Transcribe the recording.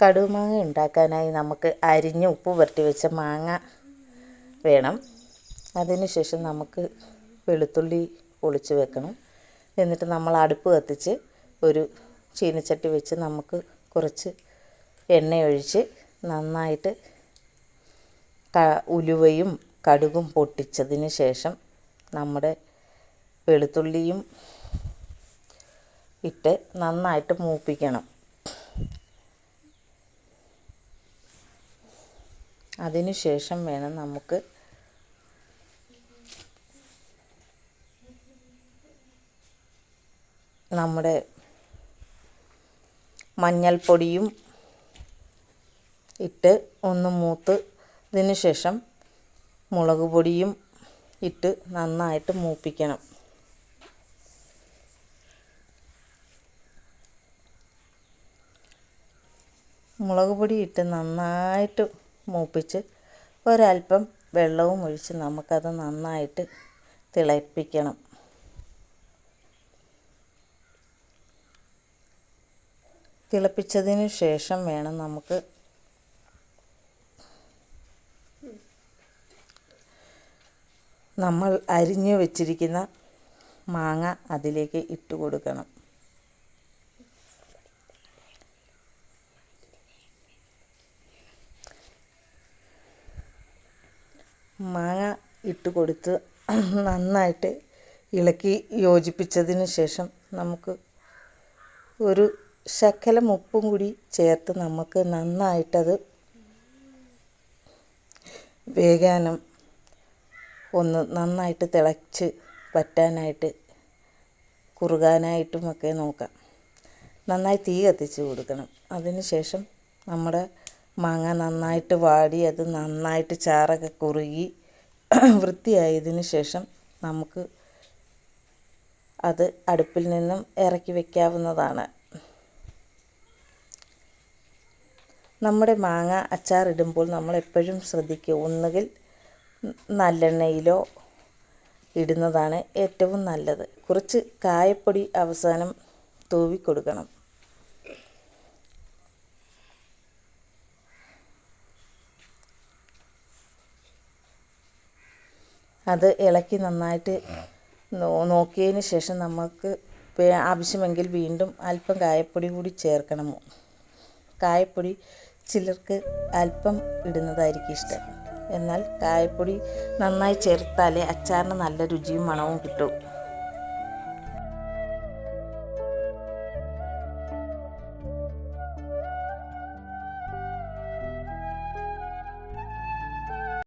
കടുമാങ്ങ ഉണ്ടാക്കാനായി നമുക്ക് അരിഞ്ഞ് ഉപ്പ് പുരട്ടി വെച്ച മാങ്ങ വേണം. അതിനുശേഷം നമുക്ക് വെളുത്തുള്ളി പൊളിച്ച് വെക്കണം. എന്നിട്ട് നമ്മൾ അടുപ്പ് കത്തിച്ച് ഒരു ചീനച്ചട്ടി വെച്ച് നമുക്ക് കുറച്ച് എണ്ണയൊഴിച്ച് നന്നായിട്ട് ഉലുവയും കടുകും പൊട്ടിച്ചതിന് ശേഷം നമ്മുടെ വെളുത്തുള്ളിയും ഇട്ട് നന്നായിട്ട് മൂപ്പിക്കണം. അതിനുശേഷം വേണം നമുക്ക് നമ്മുടെ മഞ്ഞൾപ്പൊടിയും ഇട്ട് ഒന്ന് മൂത്തതിന് ശേഷം മുളക് പൊടിയും ഇട്ട് നന്നായിട്ട് മൂപ്പിക്കണം. മുളക് പൊടി ഇട്ട് നന്നായിട്ട് മൂപ്പിച്ച് ഒരല്പം വെള്ളവും ഒഴിച്ച് നമുക്കത് നന്നായിട്ട് തിളപ്പിക്കണം. തിളപ്പിച്ചതിന് ശേഷം വേണം നമുക്ക് നമ്മൾ അരിഞ്ഞു വെച്ചിരിക്കുന്ന മാങ്ങ അതിലേക്ക് ഇട്ട് കൊടുക്കണം. മാങ്ങ ഇട്ട് കൊടുത്ത് നന്നായിട്ട് ഇളക്കി യോജിപ്പിച്ചതിന് ശേഷം നമുക്ക് ഒരു ശകലം ഉപ്പും കൂടി ചേർത്ത് നമുക്ക് നന്നായിട്ടത് വേകാനും ഒന്ന് നന്നായിട്ട് തിളച്ച് വറ്റാനായിട്ട് കുറുകാനായിട്ടുമൊക്കെ നോക്കാം. നന്നായി തീ കത്തിച്ച് കൊടുക്കണം. അതിന് ശേഷം നമ്മുടെ മാങ്ങ നന്നായിട്ട് വാടി അത് നന്നായിട്ട് ചാറൊക്കെ കുറുകി വൃത്തിയായതിന് ശേഷം നമുക്ക് അത് അടുപ്പിൽ നിന്നും ഇറക്കി വയ്ക്കാവുന്നതാണ്. നമ്മുടെ മാങ്ങ അച്ചാറിടുമ്പോൾ നമ്മൾ എപ്പോഴും ശ്രദ്ധിക്കുക, ഒന്നുകിൽ നല്ലെണ്ണയിലോ ഇടുന്നതാണ് ഏറ്റവും നല്ലത്. കുറച്ച് കായപ്പൊടി അവസാനം തൂവി കൊടുക്കണം. അത് ഇളക്കി നന്നായിട്ട് നോക്കിയതിന് ശേഷം നമുക്ക് ആവശ്യമെങ്കിൽ വീണ്ടും അല്പം കായപ്പൊടി കൂടി ചേർക്കണം. കായപ്പൊടി ചിലർക്ക് അല്പം ഇടുന്നതായിരിക്കും ഇഷ്ടം. എന്നാൽ കായപ്പൊടി നന്നായി ചേർത്താലേ അച്ചാറിന് നല്ല രുചിയും മണവും കിട്ടും.